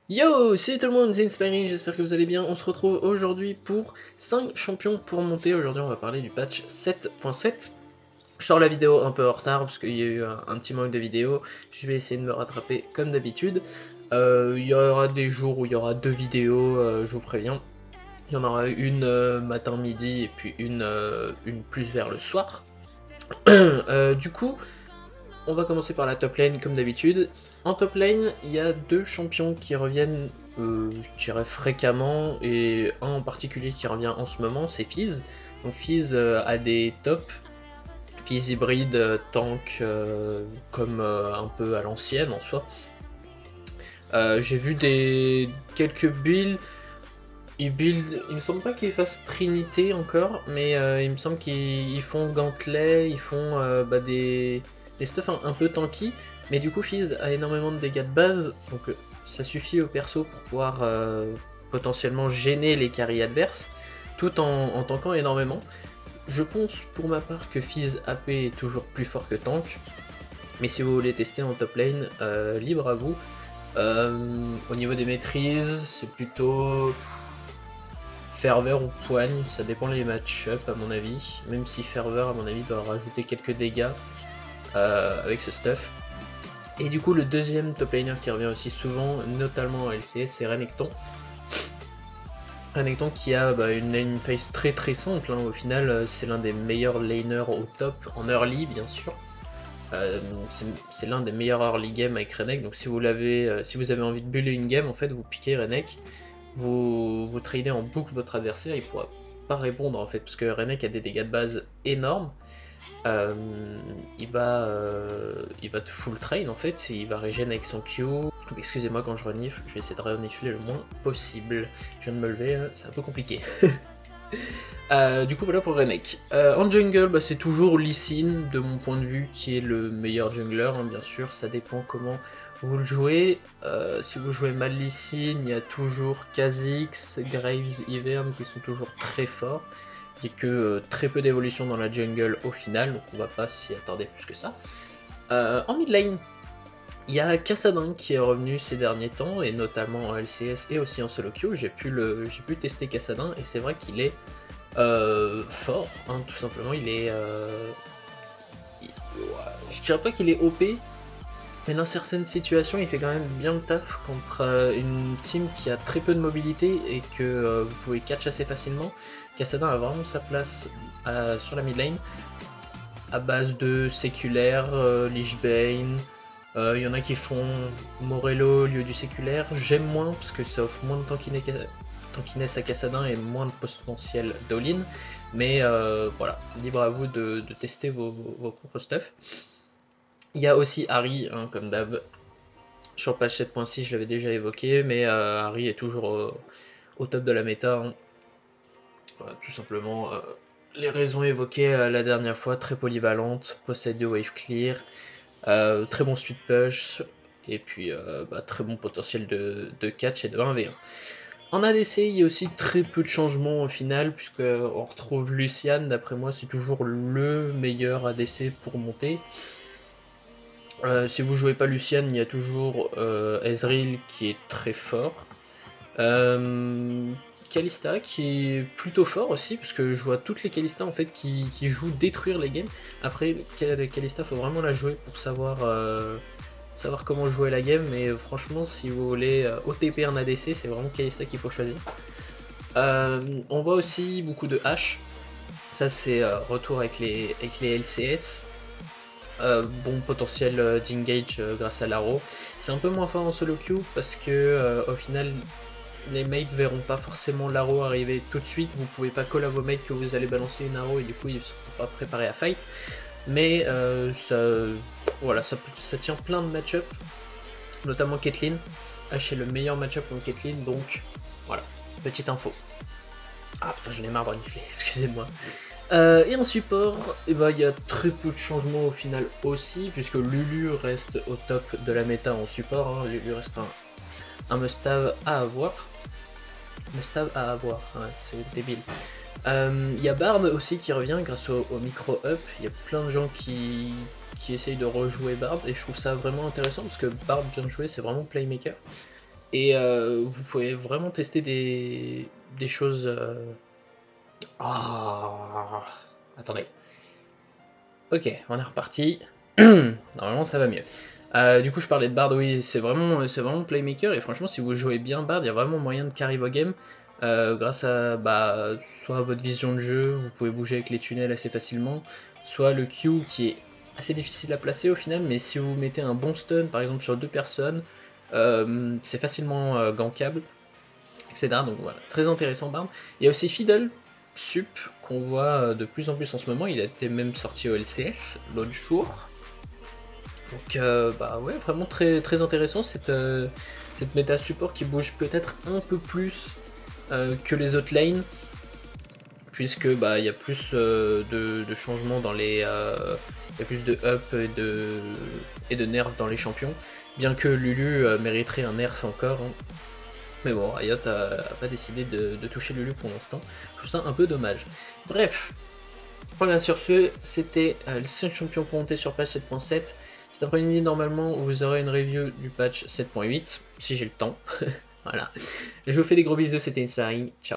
Yo, salut tout le monde, c'est Inspiring, j'espère que vous allez bien. On se retrouve aujourd'hui pour 5 champions pour monter. Aujourd'hui on va parler du patch 7.7. Je sors la vidéo un peu en retard parce qu'il y a eu un petit manque de vidéos. Je vais essayer de me rattraper comme d'habitude. Il y aura des jours où il y aura 2 vidéos, je vous préviens. Il y en aura une matin, midi et puis une plus vers le soir. Du coup, on va commencer par la top lane comme d'habitude. En top lane, il y a 2 champions qui reviennent, je dirais fréquemment, et un en particulier qui revient en ce moment, c'est Fizz. Donc Fizz a des tops, Fizz hybride, tank, comme un peu à l'ancienne en soi. J'ai vu quelques builds. Il me semble pas qu'ils fassent Trinité encore, mais il me semble qu'ils font Gantelet, ils font des stuff un peu tanky, mais du coup Fizz a énormément de dégâts de base, donc ça suffit au perso pour pouvoir potentiellement gêner les carries adverses, tout en tankant énormément. Je pense pour ma part que Fizz AP est toujours plus fort que tank, mais si vous voulez tester en top lane, libre à vous. Au niveau des maîtrises, c'est plutôt ferveur ou poigne, ça dépend les match-up à mon avis, même si ferveur à mon avis doit rajouter quelques dégâts avec ce stuff. Et du coup le deuxième top laner qui revient aussi souvent, notamment en LCS, c'est Renekton. Renekton qui a une lane phase très simple, hein. Au final c'est l'un des meilleurs laners au top, en early bien sûr. C'est l'un des meilleurs early game avec Renek, donc si vous avez envie de buller une game, en fait vous piquez Renek, vous tradez en boucle votre adversaire, il pourra pas répondre en fait, parce que Renek a des dégâts de base énormes. Il va te full train en fait, il va régénérer avec son Q. Excusez-moi quand je renifle, je vais essayer de renifler le moins possible. Je viens de me lever, c'est un peu compliqué. Du coup voilà pour Renek. En jungle, c'est toujours Lee Sin de mon point de vue qui est le meilleur jungler, hein, bien sûr, ça dépend comment vous le jouez. Si vous jouez mal Lee Sin, il y a toujours Kha'Zix, Graves, Ivern qui sont toujours très forts. Il n'y a que très peu d'évolution dans la jungle au final, donc on va pas s'y attarder plus que ça. En mid lane, il y a Kassadin qui est revenu ces derniers temps, et notamment en LCS et aussi en solo queue. J'ai pu tester Kassadin, et c'est vrai qu'il est fort, hein, tout simplement. Il est... je dirais pas qu'il est OP, mais dans certaines situations, il fait quand même bien le taf contre une team qui a très peu de mobilité et que vous pouvez catch assez facilement. Kassadin a vraiment sa place sur la mid lane, à base de séculaire, Lich Bane. Il y en a qui font Morello au lieu du séculaire. J'aime moins parce que ça offre moins de tankiness à Kassadin et moins de potentiel d'all-in. Mais voilà, libre à vous de tester vos propres stuff. Il y a aussi Ahri, hein, comme d'hab. Sur le patch 7.6, je l'avais déjà évoqué, mais Ahri est toujours au top de la méta, hein. Voilà, tout simplement, les raisons évoquées la dernière fois, très polyvalente, possède de wave clear, très bon speed push, et puis très bon potentiel de catch et de 1v1. En ADC, il y a aussi très peu de changements au final, puisqu'on retrouve Lucian, d'après moi c'est toujours le meilleur ADC pour monter. Si vous jouez pas Lucian, il y a toujours Ezreal qui est très fort. Kalista qui est plutôt fort aussi, parce que je vois toutes les Kalista en fait qui jouent détruire les games. Après, Kalista faut vraiment la jouer pour savoir comment jouer la game, mais franchement si vous voulez OTP un ADC, c'est vraiment Kalista qu'il faut choisir. On voit aussi beaucoup de H, ça c'est retour avec les LCS. Bon potentiel d'engage grâce à l'Arrow. C'est un peu moins fort en solo queue parce que au final les mates verront pas forcément l'Arrow arriver tout de suite. Vous pouvez pas call à vos mates que vous allez balancer une Arrow et du coup ils seront pas préparés à fight. Mais ça tient plein de match-up, notamment Caitlyn. H est le meilleur match-up contre Caitlyn, donc voilà, petite info. Ah putain, j'en ai marre de renifler, excusez-moi. Et en support, il y a très peu de changements au final aussi, puisque Lulu reste au top de la méta en support, hein. Lulu reste un must-have à avoir. Must-have à avoir, ouais, c'est débile. Il y a Bard aussi qui revient grâce au micro-up. Il y a plein de gens qui essayent de rejouer Bard, et je trouve ça vraiment intéressant, parce que Bard bien joué, c'est vraiment playmaker. Et vous pouvez vraiment tester des choses... Ah, attendez. Ok, on est reparti. Normalement ça va mieux. Du coup je parlais de Bard, oui, c'est vraiment Playmaker, et franchement si vous jouez bien Bard, il y a vraiment moyen de carry vos games, grâce à soit votre vision de jeu, vous pouvez bouger avec les tunnels assez facilement, soit le Q qui est assez difficile à placer au final, mais si vous mettez un bon stun par exemple sur 2 personnes, c'est facilement gankable, etc. Donc voilà, très intéressant Bard. Il y a aussi Fiddle, Sup, qu'on voit de plus en plus en ce moment, il a été même sorti au LCS l'autre jour. Donc ouais, vraiment très intéressant cette méta support qui bouge peut-être un peu plus que les autres lanes, puisque il y a plus de changements dans les... il y a plus de up et de nerfs dans les champions, bien que Lulu mériterait un nerf encore, hein. Mais bon, Riot a pas décidé de toucher Lulu pour l'instant. Je trouve ça un peu dommage. Bref, voilà, sur ce, c'était les 5 champions pour monter sur patch 7.7. Cet après-midi, normalement, vous aurez une review du patch 7.8, si j'ai le temps. Voilà. Je vous fais des gros bisous, c'était Inspiring. Ciao.